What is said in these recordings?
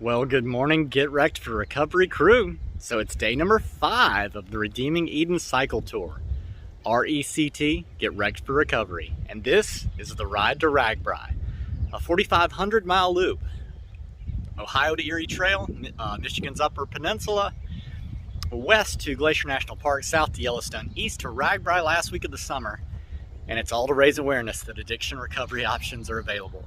Well, good morning, Get Wrecked for Recovery crew. So it's day number 5 of the Redeeming Eden Cycle Tour. RECT, Get Wrecked for Recovery. And this is the ride to RAGBRAI, a 4,500 mile loop. Ohio to Erie Trail, Michigan's Upper Peninsula, west to Glacier National Park, south to Yellowstone, east to RAGBRAI last week of the summer. And it's all to raise awareness that addiction recovery options are available,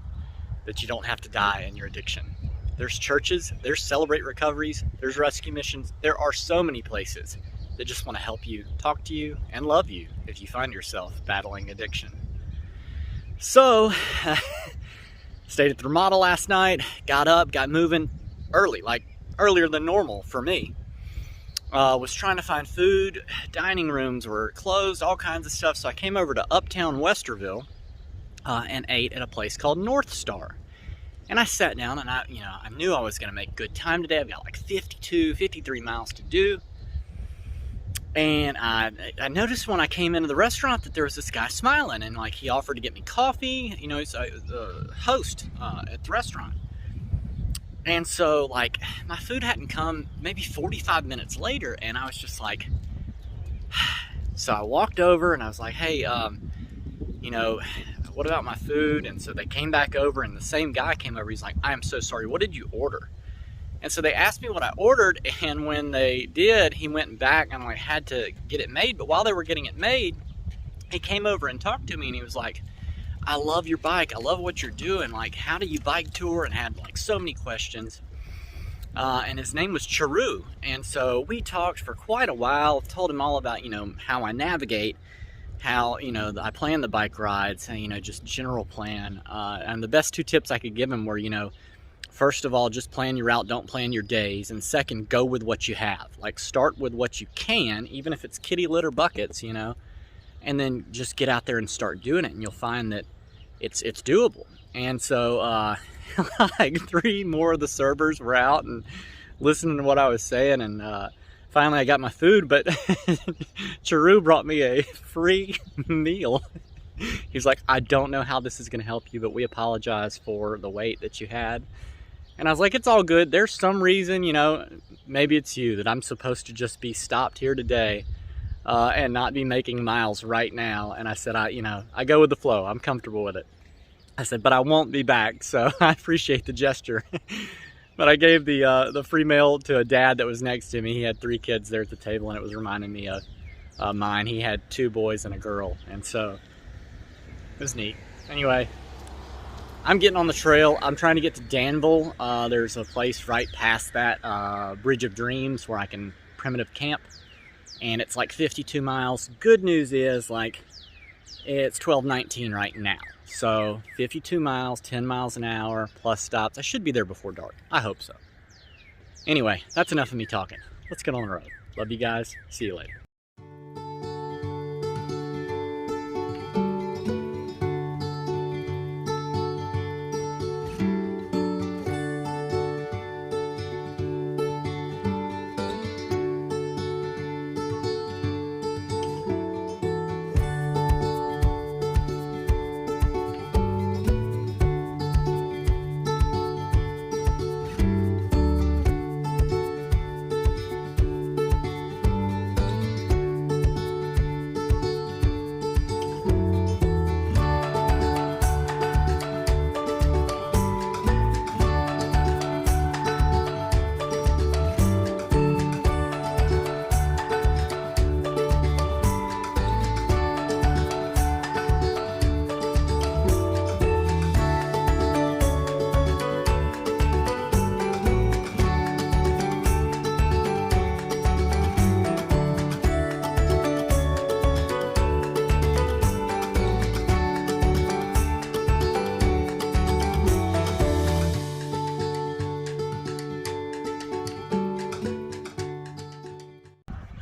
that you don't have to die in your addiction. There's churches, there's Celebrate Recoveries, there's rescue missions. There are so many places that just want to help you, talk to you, and love you if you find yourself battling addiction. So, stayed at the Ramada last night, got up, got moving early, like earlier than normal for me. Was trying to find food, dining rooms were closed, all kinds of stuff. So I came over to uptown Westerville and ate at a place called North Star. And I sat down and I knew I was going to make good time today. I've got like 53 miles to do. And I noticed when I came into the restaurant that there was this guy smiling, and like he offered to get me coffee. You know, he's the host at the restaurant. And so like my food hadn't come maybe 45 minutes later, and I was just like, so I walked over and I was like, hey, what about my food? And so they came back over, and the same guy came over. He's like, I am so sorry, what did you order? And so they asked me what I ordered, and when they did, he went back and like had to get it made. But while they were getting it made, he came over and talked to me, and he was like, I love your bike, I love what you're doing, like how do you bike tour? And had like so many questions. And his name was Charu. And so we talked for quite a while, told him all about, how I navigate, how, I plan the bike rides, and, just general plan. And the best 2 tips I could give him were, first of all, just plan your route, don't plan your days. And second, go with what you have. Like start with what you can, even if it's kitty litter buckets, and then just get out there and start doing it. And you'll find that it's doable. And so, like 3 more of the servers were out and listening to what I was saying. And, finally, I got my food, but Charu brought me a free meal. He's like, I don't know how this is going to help you, but we apologize for the wait that you had. And I was like, it's all good. There's some reason, maybe it's you, that I'm supposed to just be stopped here today and not be making miles right now. And I said, I go with the flow. I'm comfortable with it. I said, but I won't be back, so I appreciate the gesture. But I gave the free meal to a dad that was next to me. He had 3 kids there at the table, and it was reminding me of mine. He had 2 boys and a girl, and so it was neat. Anyway, I'm getting on the trail. I'm trying to get to Danville. There's a place right past that Bridge of Dreams where I can primitive camp, and it's like 52 miles. Good news is, like, it's 12:19 right now. So 52 miles, 10 miles an hour, plus stops. I should be there before dark. I hope so. Anyway, that's enough of me talking. Let's get on the road. Love you guys. See you later.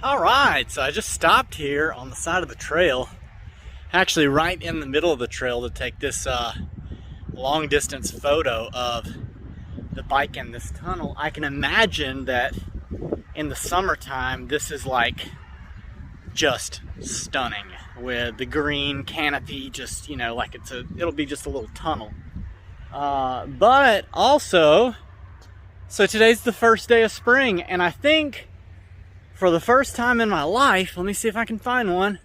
Alright, so I just stopped here on the side of the trail, actually right in the middle of the trail, to take this long distance photo of the bike in this tunnel. I can imagine that in the summertime this is like just stunning with the green canopy, just, you know, like it'll be just a little tunnel. But also, so today's the first day of spring, and I think for the first time in my life, let me see if I can find one.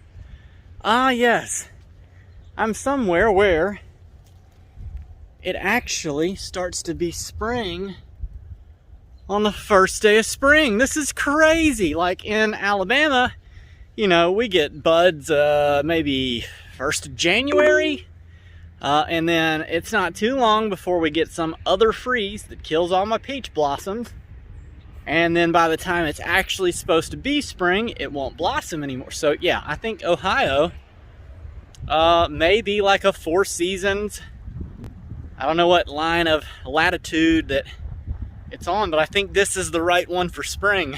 Yes, I'm somewhere where it actually starts to be spring on the first day of spring. This is crazy. Like in Alabama, you know, we get buds maybe 1st of January, and then it's not too long before we get some other freeze that kills all my peach blossoms. And then by the time it's actually supposed to be spring, it won't blossom anymore. So yeah, I think Ohio may be like a 4 seasons. I don't know what line of latitude that it's on, but I think this is the right one for spring.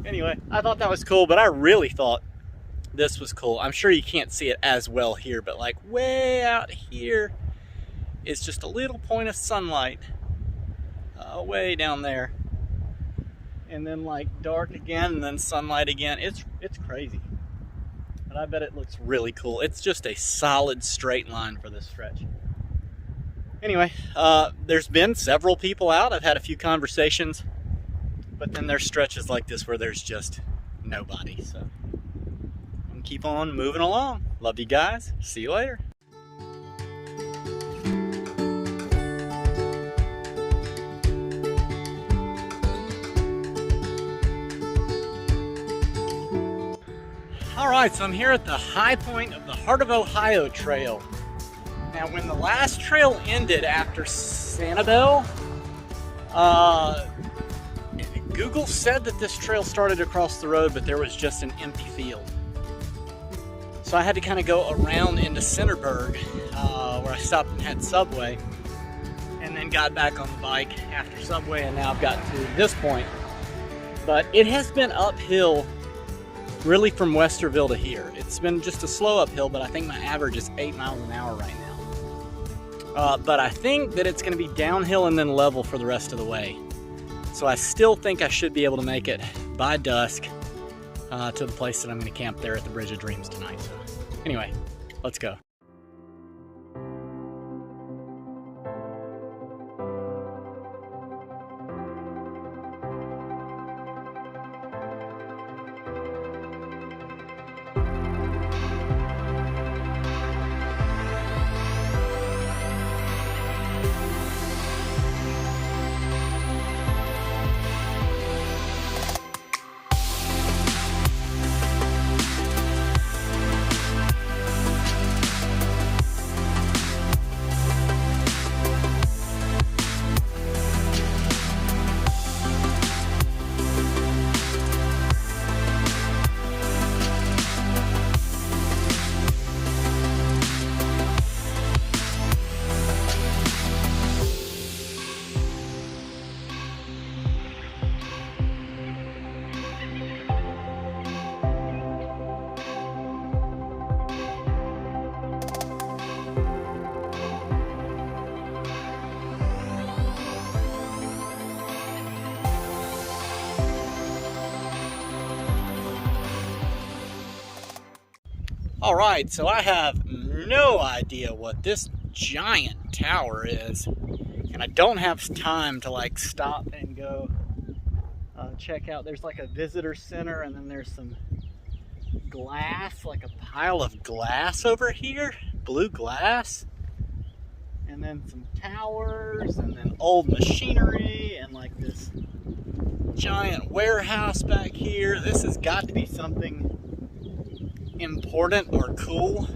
Anyway, I thought that was cool, but I really thought this was cool. I'm sure you can't see it as well here, but like way out here is just a little point of sunlight way down there. And then like dark again, and then sunlight again. It's crazy. But I bet it looks really cool. It's just a solid straight line for this stretch. Anyway, there's been several people out. I've had a few conversations, but then there's stretches like this where there's just nobody. So I'm gonna keep on moving along. Love you guys. See you later. Alright, so I'm here at the high point of the Heart of Ohio Trail. Now, when the last trail ended after Sanibel, Google said that this trail started across the road, but there was just an empty field. So I had to kind of go around into Centerburg, where I stopped and had Subway, and then got back on the bike after Subway, and now I've gotten to this point. But it has been uphill really from Westerville to here. It's been just a slow uphill, but I think my average is 8 miles an hour right now. But I think that it's going to be downhill and then level for the rest of the way. So I still think I should be able to make it by dusk to the place that I'm going to camp there at the Bridge of Dreams tonight. So anyway, let's go. Alright, so I have no idea what this giant tower is, and I don't have time to like stop and go check out. There's like a visitor center, and then there's some glass, like a pile of glass over here, blue glass, and then some towers, and then old machinery, and like this giant warehouse back here. This has got to be something important or cool,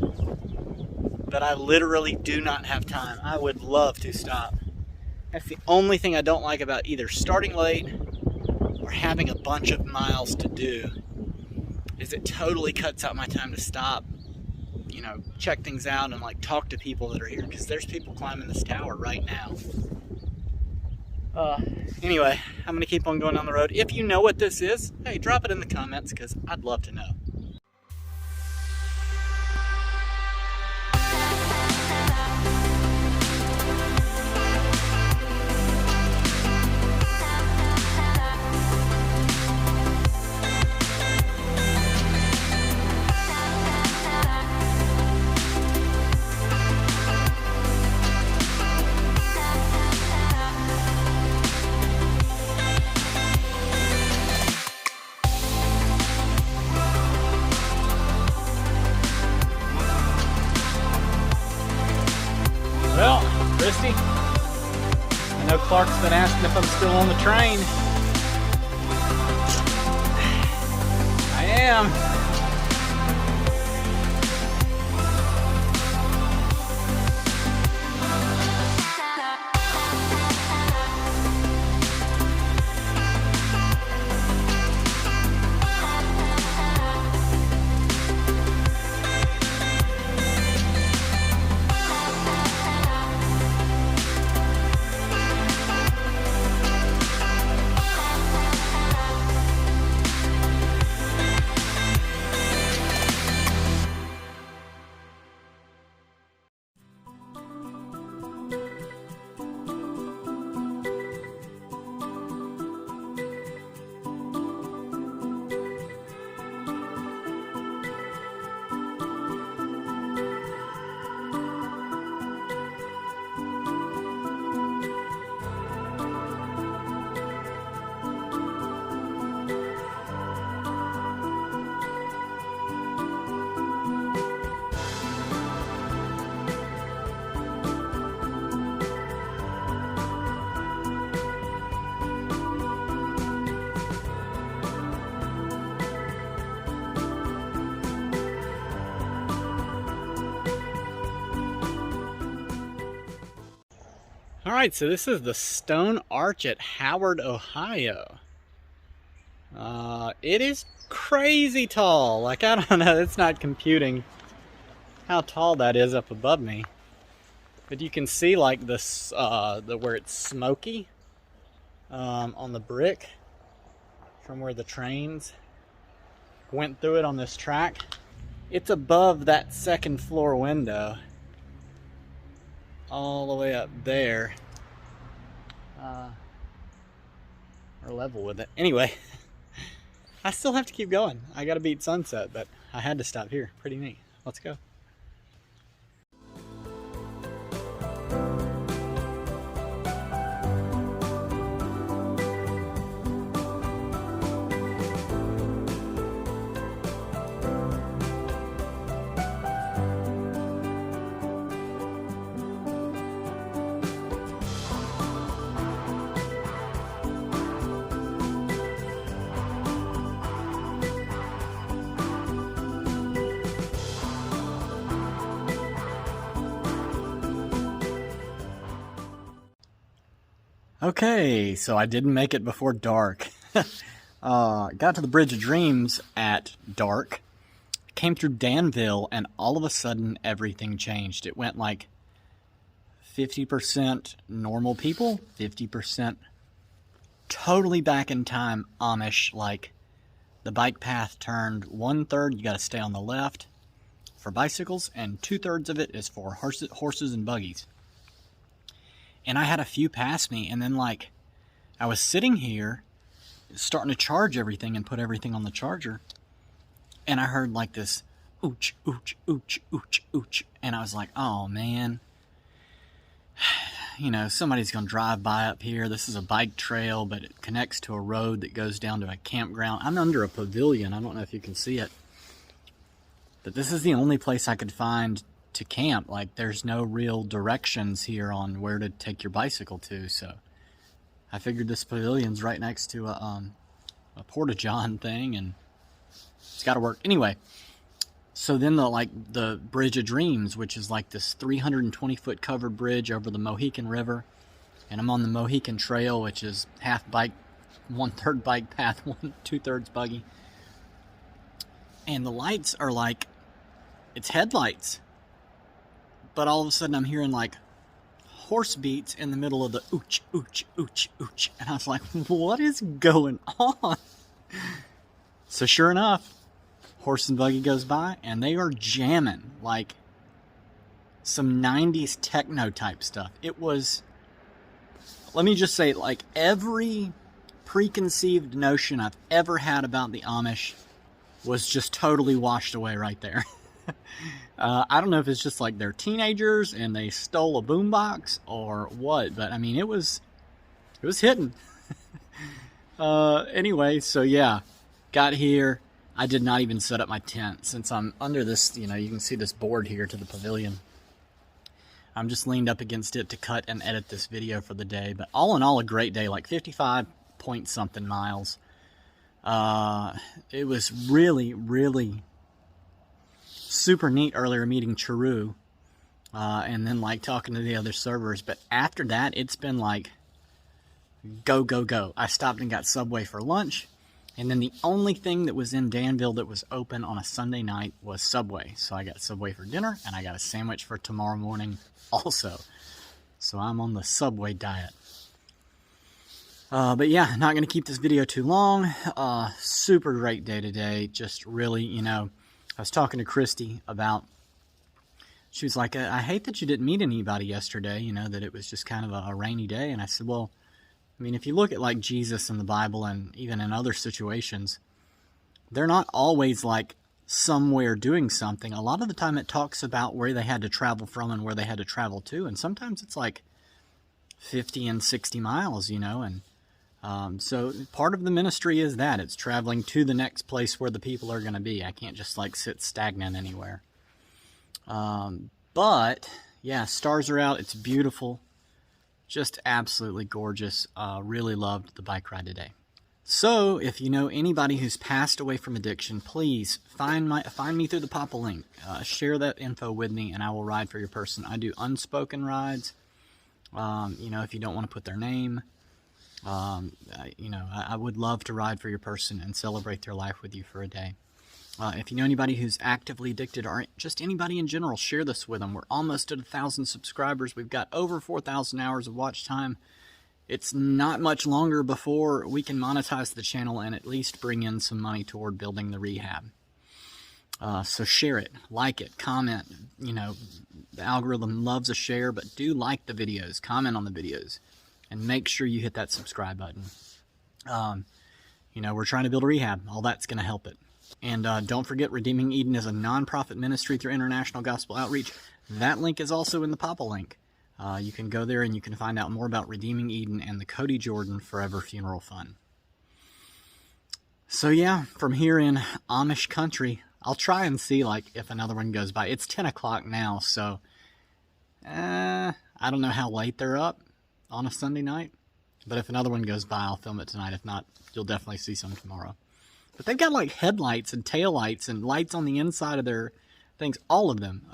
but I literally do not have time. I would love to stop. That's the only thing I don't like about either starting late or having a bunch of miles to do, is it totally cuts out my time to stop, you know, check things out and like talk to people that are here, because there's people climbing this tower right now. Anyway, I'm gonna keep on going down the road. If you know what this is, hey, drop it in the comments, because I'd love to know. Well, Christy, I know Clark's been asking if I'm still on the train. I am. All right, so this is the Stone Arch at Howard, Ohio. It is crazy tall. Like, I don't know, it's not computing how tall that is up above me. But you can see like this, where it's smoky on the brick from where the trains went through it on this track. It's above that second floor window, all the way up there, or level with it. Anyway, I still have to keep going. I gotta beat sunset, but I had to stop here. Pretty neat. Let's go. Okay, so I didn't make it before dark. Got to the Bridge of Dreams at dark. Came through Danville, and all of a sudden everything changed. It went like 50% normal people, 50% totally back in time Amish. Like, the bike path turned 1/3, you got to stay on the left for bicycles, and 2/3 of it is for horses and buggies. And I had a few pass me, and then like I was sitting here starting to charge everything and put everything on the charger, and I heard like this ooch, ooch, ooch, ooch, ooch, and I was like, oh man, you know, somebody's gonna drive by up here. This is a bike trail, but it connects to a road that goes down to a campground. I'm under a pavilion. I don't know if you can see it, but this is the only place I could find to camp. Like, there's no real directions here on where to take your bicycle to, so I figured this pavilion's right next to a porta-john thing, and it's got to work. Anyway, so then the Bridge of Dreams, which is like this 320-foot covered bridge over the Mohican River, and I'm on the Mohican Trail, which is half bike, 1/3 bike path, 2/3 buggy, and the lights are like, it's headlights. But all of a sudden I'm hearing like horse beats in the middle of the ooch, ooch, ooch, ooch. And I was like, what is going on? So sure enough, horse and buggy goes by, and they are jamming like some 90s techno type stuff. It was, let me just say, like every preconceived notion I've ever had about the Amish was just totally washed away right there. I don't know if it's just like they're teenagers and they stole a boombox or what, but I mean, it was hitting. Anyway, so yeah, got here. I did not even set up my tent since I'm under this, you can see this board here to the pavilion. I'm just leaned up against it to cut and edit this video for the day, but all in all, a great day, like 55 point something miles. It was really, really super neat earlier meeting Chiru, and then like talking to the other servers. But after that, it's been like go, go, go. I stopped and got Subway for lunch, and then the only thing that was in Danville that was open on a Sunday night was Subway. So I got Subway for dinner, and I got a sandwich for tomorrow morning also. So I'm on the Subway diet. But yeah, not going to keep this video too long. Super great day today. Just really, I was talking to Christy about, she was like, I hate that you didn't meet anybody yesterday, that it was just kind of a rainy day. And I said, well, I mean, if you look at like Jesus in the Bible and even in other situations, they're not always like somewhere doing something. A lot of the time it talks about where they had to travel from and where they had to travel to. And sometimes it's like 50 and 60 miles, and so part of the ministry is that it's traveling to the next place where the people are going to be. I can't just like sit stagnant anywhere. But yeah, stars are out. It's beautiful. Just absolutely gorgeous. Really loved the bike ride today. So if you know anybody who's passed away from addiction, please find me through the Papa link. Share that info with me and I will ride for your person. I do unspoken rides. If you don't want to put their name, I would love to ride for your person and celebrate their life with you for a day. If you know anybody who's actively addicted or just anybody in general, share this with them. We're almost at 1,000 subscribers. We've got over 4,000 hours of watch time. It's not much longer before we can monetize the channel and at least bring in some money toward building the rehab. So share it, like it, comment. The algorithm loves a share, but do like the videos, comment on the videos. And make sure you hit that subscribe button. We're trying to build a rehab. All that's going to help it. And don't forget, Redeeming Eden is a nonprofit ministry through International Gospel Outreach. That link is also in the Papa link. You can go there and you can find out more about Redeeming Eden and the Cody Jordan Forever Funeral Fund. So yeah, from here in Amish country, I'll try and see like if another one goes by. It's 10 o'clock now, so I don't know how late they're up on a Sunday night, but if another one goes by, I'll film it tonight. If not, you'll definitely see some tomorrow. But they've got like headlights and taillights and lights on the inside of their things, all of them.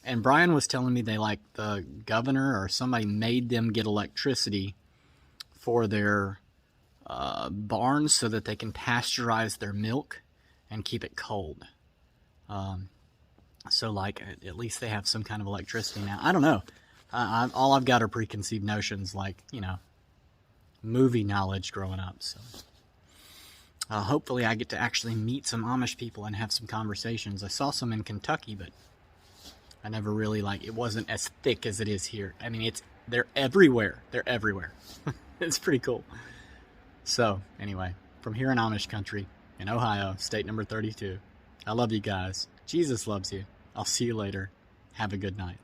And Brian was telling me the governor or somebody made them get electricity for their barns so that they can pasteurize their milk and keep it cold. So like at least they have some kind of electricity now. I don't know. All I've got are preconceived notions, like, movie knowledge growing up. So hopefully I get to actually meet some Amish people and have some conversations. I saw some in Kentucky, but I never really, it wasn't as thick as it is here. I mean, they're everywhere. They're everywhere. It's pretty cool. So, anyway, from here in Amish country, in Ohio, state number 32, I love you guys. Jesus loves you. I'll see you later. Have a good night.